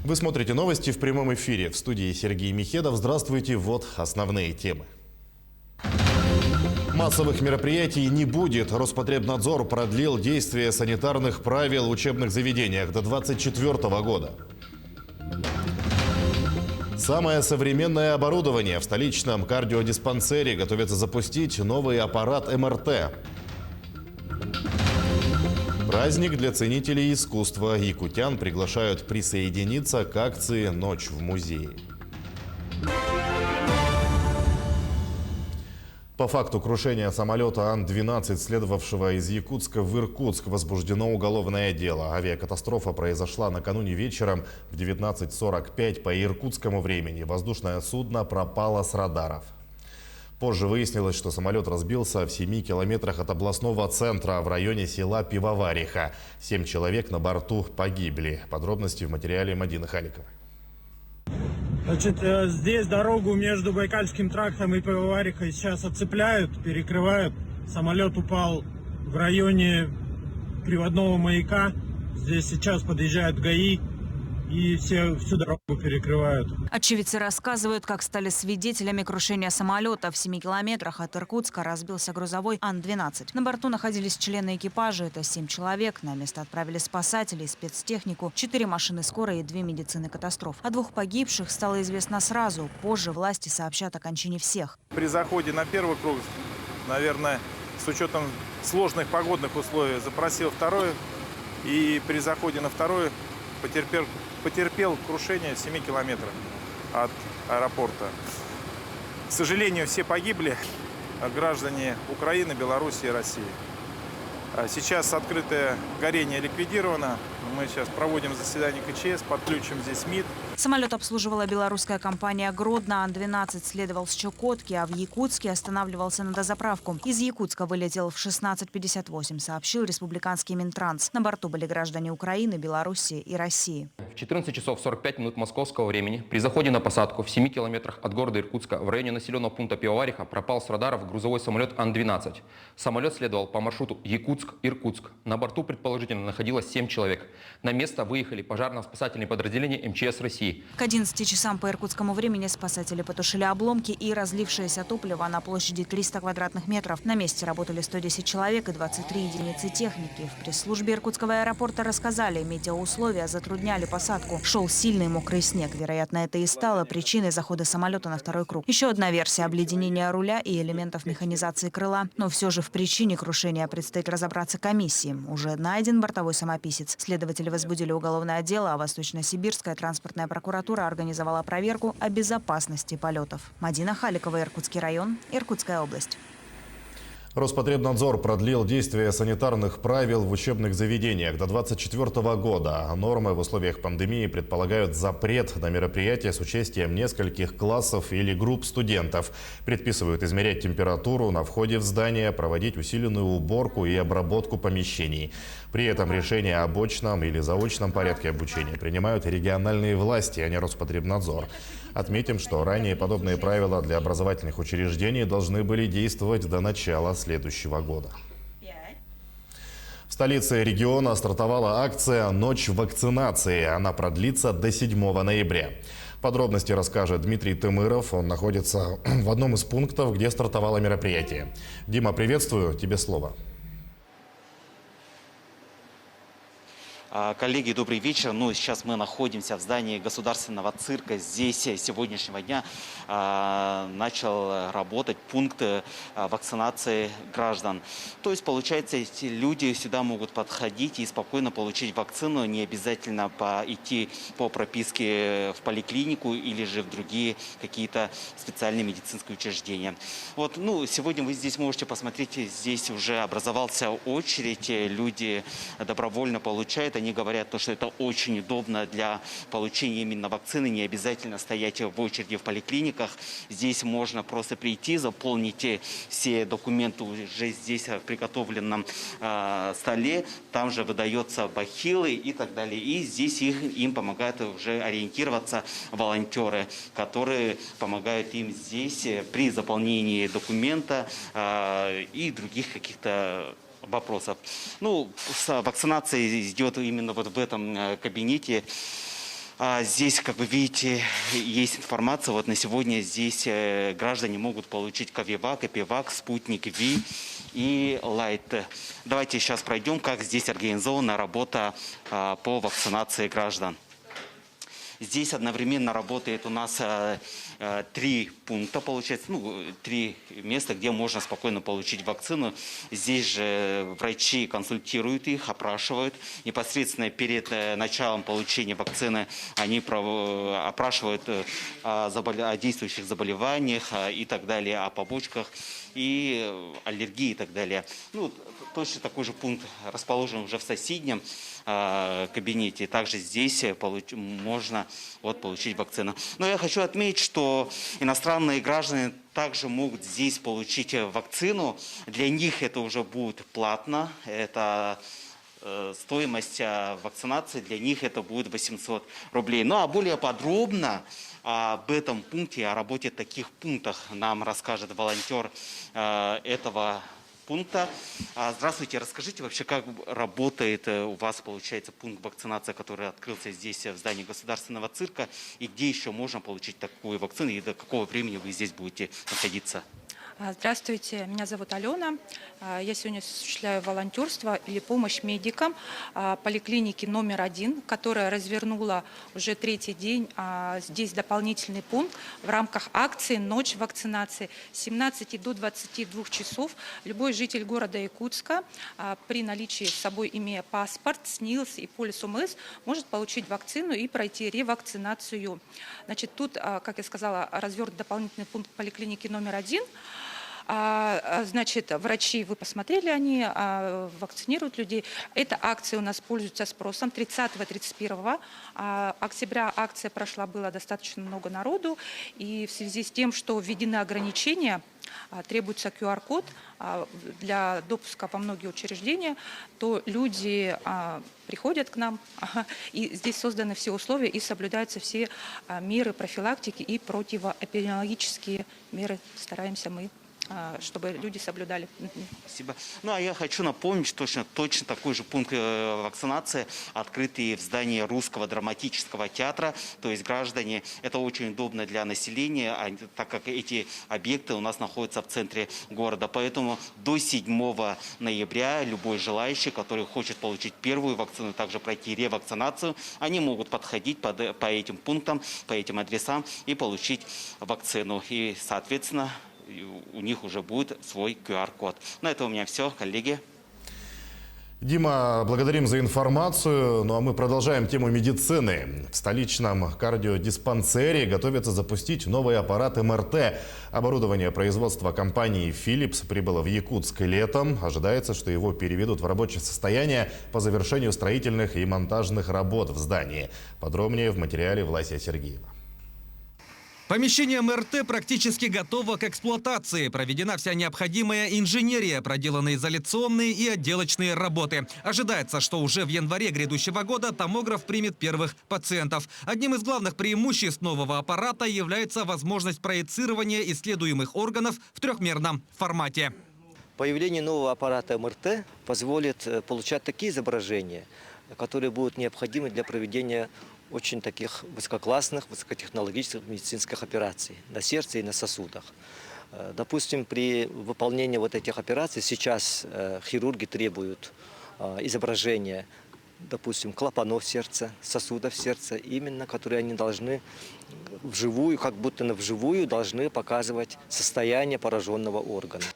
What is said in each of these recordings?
Вы смотрите новости в прямом эфире. В студии Сергей Михедов. Здравствуйте. Вот основные темы. Массовых мероприятий не будет. Роспотребнадзор продлил действие санитарных правил в учебных заведениях до 2024 года. Самое современное оборудование в столичном кардиодиспансере готовится запустить новый аппарат МРТ. Праздник для ценителей искусства. Якутян приглашают присоединиться к акции «Ночь в музее». По факту крушения самолета Ан-12, следовавшего из Якутска в Иркутск, возбуждено уголовное дело. Авиакатастрофа произошла накануне вечером в 19:45 по иркутскому времени. Воздушное судно пропало с радаров. Позже выяснилось, что самолет разбился в 7 километрах от областного центра в районе села Пивовариха. 7 человек на борту погибли. Подробности в материале Мадины Халиковой. Значит, здесь дорогу между Байкальским трактом и Пивоварихой сейчас отцепляют, перекрывают. Самолет упал в районе приводного маяка. Здесь сейчас подъезжают ГАИ и всю дорогу перекрывают. Очевидцы рассказывают, как стали свидетелями крушения самолета. В 7 километрах от Иркутска разбился грузовой Ан-12. На борту находились члены экипажа. Это 7 человек. На место отправили спасателей, спецтехнику, 4 машины скорой и 2 медицины катастроф. О 2 погибших стало известно сразу. Позже власти сообщат о кончине всех. При заходе на первый круг, наверное, с учетом сложных погодных условий, запросил второй. И при заходе на второй потерпел крушение в 7 километрах от аэропорта. К сожалению, все погибли, граждане Украины, Беларуси и России. Сейчас открытое горение ликвидировано. Мы сейчас проводим заседание КЧС, подключим здесь МИД. Самолет обслуживала белорусская компания «Гродно». Ан-12 следовал с Чукотки, а в Якутске останавливался на дозаправку. Из Якутска вылетел в 16:58, сообщил республиканский Минтранс. На борту были граждане Украины, Беларуси и России. В 14 часов 45 минут московского времени при заходе на посадку в 7 километрах от города Иркутска в районе населенного пункта Пивовариха пропал с радаров грузовой самолет Ан-12. Самолет следовал по маршруту Якутск-Иркутск. На борту предположительно находилось 7 человек. На место выехали пожарно-спасательные подразделения МЧС России. К 11 часам по иркутскому времени спасатели потушили обломки и разлившееся топливо на площади 300 квадратных метров. На месте работали 110 человек и 23 единицы техники. В пресс-службе иркутского аэропорта рассказали, метеоусловия затрудняли посадку. Шел сильный мокрый снег. Вероятно, это и стало причиной захода самолета на второй круг. Еще одна версия – обледенения руля и элементов механизации крыла. Но все же в причине крушения предстоит разобраться комиссии. Уже найден бортовой самописец. Следователи возбудили уголовное дело, а Восточно-Сибирская транспортная прокуратура организовала проверку о безопасности полетов. Мадина Халикова, Иркутский район, Иркутская область. Роспотребнадзор продлил действие санитарных правил в учебных заведениях до 2024 года. Нормы в условиях пандемии предполагают запрет на мероприятия с участием нескольких классов или групп студентов. Предписывают измерять температуру на входе в здание, проводить усиленную уборку и обработку помещений. При этом решение об очном или заочном порядке обучения принимают региональные власти, а не Роспотребнадзор. Отметим, что ранее подобные правила для образовательных учреждений должны были действовать до начала следующего года. В столице региона стартовала акция «Ночь вакцинации». Она продлится до 7 ноября. Подробности расскажет Дмитрий Тымыров. Он находится в одном из пунктов, где стартовало мероприятие. Дима, приветствую. Тебе слово. Коллеги, добрый вечер. Сейчас мы находимся в здании Государственного цирка. Здесь с сегодняшнего дня начал работать пункт вакцинации граждан. То есть, получается, эти люди сюда могут подходить и спокойно получить вакцину, не обязательно идти по прописке в поликлинику или же в другие какие-то специальные медицинские учреждения. Сегодня вы здесь можете посмотреть, здесь уже образовался очередь, люди добровольно получают. Они говорят, что это очень удобно для получения именно вакцины, не обязательно стоять в очереди в поликлиниках. Здесь можно просто прийти, заполнить все документы уже здесь в приготовленном столе. Там же выдаются бахилы и так далее. И здесь им помогают уже ориентироваться волонтеры, которые помогают им здесь при заполнении документа и других каких-то вопросов. Вакцинация идет именно в этом кабинете. Здесь, как вы видите, есть информация. Вот на сегодня здесь граждане могут получить Ковивак, Эпивак, Спутник Ви и Лайт. Давайте сейчас пройдем, как здесь организована работа по вакцинации граждан. Здесь одновременно работает у нас 3 пункта, получается, 3 места, где можно спокойно получить вакцину. Здесь же врачи консультируют их, опрашивают. Непосредственно перед началом получения вакцины они опрашивают о действующих заболеваниях и так далее, о побочках и аллергии и так далее. Точно такой же пункт расположен уже в соседнем кабинете. Также здесь можно получить вакцину. Но я хочу отметить, что иностранные граждане также могут здесь получить вакцину. Для них это уже будет платно. Это стоимость вакцинации для них это будет 800 рублей. Ну а более подробно об этом пункте, о работе таких пунктах нам расскажет волонтер этого пункта. Здравствуйте, расскажите вообще, как работает у вас, получается, пункт вакцинации, который открылся здесь, в здании Государственного цирка, и где еще можно получить такую вакцину, и до какого времени вы здесь будете находиться? Здравствуйте, меня зовут Алена. Я сегодня осуществляю волонтерство или помощь медикам поликлиники номер 1, которая развернула уже 3-й день здесь дополнительный пункт в рамках акции «Ночь вакцинации». С 17 до 22 часов любой житель города Якутска при наличии с собой, имея паспорт, СНИЛС и полис ОМС, может получить вакцину и пройти ревакцинацию. Значит, тут, как я сказала, развернут дополнительный пункт поликлиники номер 1. Значит, врачи, вы посмотрели, они вакцинируют людей. Эта акция у нас пользуется спросом. 30-31 октября акция прошла, было достаточно много народу. И в связи с тем, что введены ограничения, требуется QR-код для допуска во многие учреждения, то люди приходят к нам, и здесь созданы все условия и соблюдаются все меры профилактики и противоэпидемиологические меры. Стараемся мы, чтобы люди соблюдали. Спасибо. А я хочу напомнить, точно такой же пункт вакцинации, открытый в здании Русского драматического театра. То есть граждане, это очень удобно для населения, так как эти объекты у нас находятся в центре города. Поэтому до 7 ноября любой желающий, который хочет получить первую вакцину, также пройти ревакцинацию, они могут подходить по этим пунктам, по этим адресам и получить вакцину. И, соответственно, у них уже будет свой QR-код. На этом у меня все, коллеги. Дима, благодарим за информацию. Ну а мы продолжаем тему медицины. В столичном кардиодиспансере готовятся запустить новый аппарат МРТ. Оборудование производства компании Philips прибыло в Якутск летом. Ожидается, что его переведут в рабочее состояние по завершению строительных и монтажных работ в здании. Подробнее в материале Власия Сергеева. Помещение МРТ практически готово к эксплуатации. Проведена вся необходимая инженерия, проделаны изоляционные и отделочные работы. Ожидается, что уже в январе грядущего года томограф примет первых пациентов. Одним из главных преимуществ нового аппарата является возможность проецирования исследуемых органов в трехмерном формате. Появление нового аппарата МРТ позволит получать такие изображения, которые будут необходимы для проведения очень таких высококлассных, высокотехнологических медицинских операций на сердце и на сосудах. Допустим, при выполнении вот этих операций сейчас хирурги требуют изображения, допустим, клапанов сердца, сосудов сердца, именно которые они должны вживую, как будто вживую должны показывать состояние пораженного органа.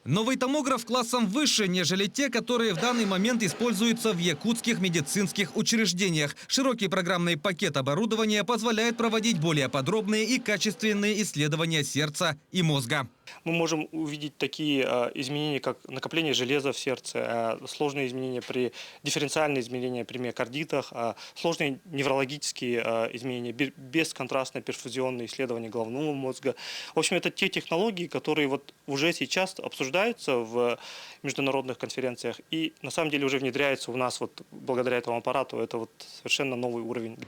Новый томограф классом выше, нежели те, которые в данный момент используются в якутских медицинских учреждениях. Широкий программный пакет оборудования позволяет проводить более подробные и качественные исследования сердца и мозга. Мы можем увидеть такие изменения, как накопление железа в сердце, сложные изменения при дифференциальные изменения при миокардитах, сложные неврологические изменения, бесконтрастное перфузионное исследование головного мозга. В общем, это те технологии, которые вот уже сейчас обсуждаются в международных конференциях и на самом деле уже внедряются у нас вот благодаря этому аппарату. Это вот совершенно новый уровень.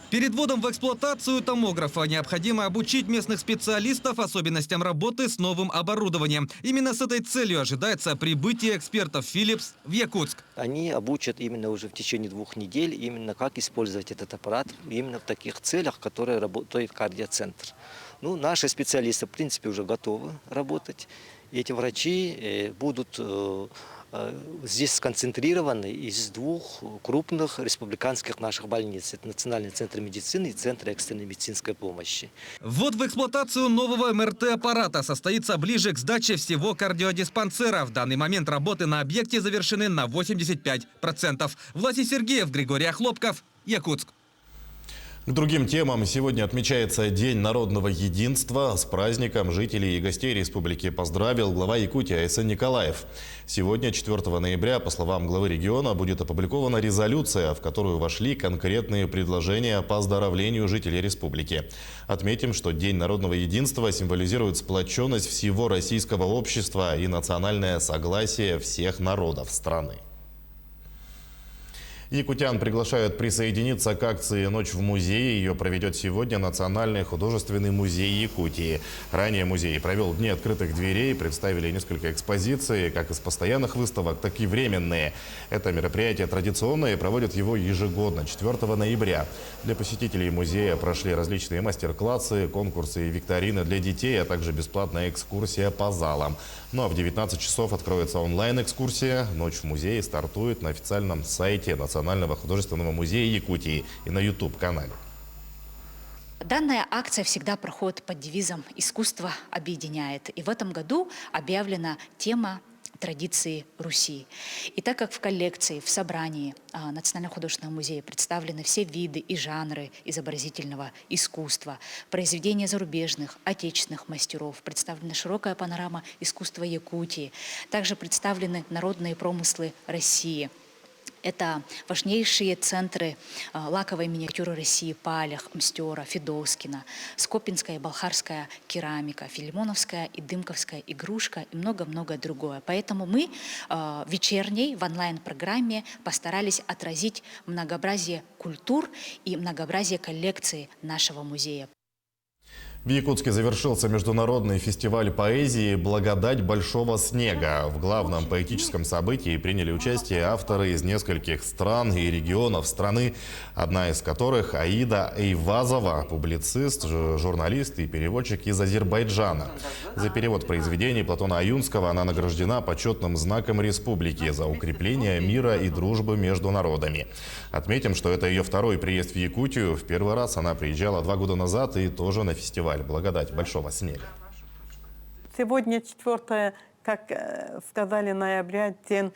Перед вводом в эксплуатацию томографа необходимо обучить местных специалистов особенностям работы с новым оборудованием. Именно с этой целью ожидается прибытие экспертов Philips в Якутск. Они обучат именно уже в течение 2 недель, именно как использовать этот аппарат, именно в таких целях, которые работает кардиоцентр. Ну, наши специалисты, в принципе, уже готовы работать. И эти врачи будут здесь сконцентрированы из 2 крупных республиканских наших больниц. Это Национальный центр медицины и Центр экстренной медицинской помощи. Ввод в эксплуатацию нового МРТ-аппарата состоится ближе к сдаче всего кардиодиспансера. В данный момент работы на объекте завершены на 85%. Власий Сергеев, Григорий Охлопков, Якутск. К другим темам. Сегодня отмечается День народного единства. С праздником жителей и гостей республики поздравил глава Якутии Айсен Николаев. Сегодня, 4 ноября, по словам главы региона, будет опубликована резолюция, в которую вошли конкретные предложения по оздоровлению жителей республики. Отметим, что День народного единства символизирует сплоченность всего российского общества и национальное согласие всех народов страны. Якутян приглашают присоединиться к акции «Ночь в музее». Ее проведет сегодня Национальный художественный музей Якутии. Ранее музей провел дни открытых дверей, представили несколько экспозиций, как из постоянных выставок, так и временные. Это мероприятие традиционное и проводят его ежегодно, 4 ноября. Для посетителей музея прошли различные мастер-классы, конкурсы и викторины для детей, а также бесплатная экскурсия по залам. Ну а в 19 часов откроется онлайн-экскурсия. «Ночь в музее» стартует на официальном сайте Национального художественного музея Якутии и на YouTube-канале. Данная акция всегда проходит под девизом «Искусство объединяет». И в этом году объявлена тема традиции Руси. И так как в коллекции, в собрании Национального художественного музея представлены все виды и жанры изобразительного искусства, произведения зарубежных, отечественных мастеров, представлена широкая панорама искусства Якутии, также представлены народные промыслы России. Это важнейшие центры лаковой миниатюры России: Палях, Мстера, Федоскина, Скопинская и Балхарская керамика, Филимоновская и Дымковская игрушка и много-много другое. Поэтому мы в вечерней, в онлайн-программе постарались отразить многообразие культур и многообразие коллекции нашего музея. В Якутске завершился международный фестиваль поэзии «Благодать большого снега». В главном поэтическом событии приняли участие авторы из нескольких стран и регионов страны, одна из которых Аида Эйвазова, публицист, журналист и переводчик из Азербайджана. За перевод произведений Платона Аюнского она награждена почетным знаком республики за укрепление мира и дружбы между народами. Отметим, что это ее 2-й приезд в Якутию. В первый раз она приезжала 2 года назад и тоже на фестиваль «Благодать большого снега». Сегодня 4, как сказали, ноября, День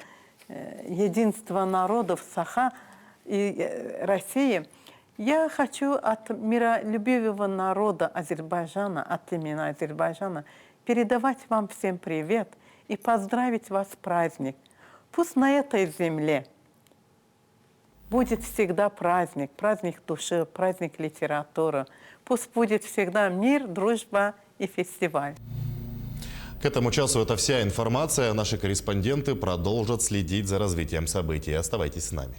единства народов Саха и России. Я хочу от миролюбивого народа Азербайджана, от имени Азербайджана, передавать вам всем привет и поздравить вас с праздником. Пусть на этой земле будет всегда праздник, праздник души, праздник литературы. Пусть будет всегда мир, дружба и фестиваль. К этому часу это вся информация. Наши корреспонденты продолжат следить за развитием событий. Оставайтесь с нами.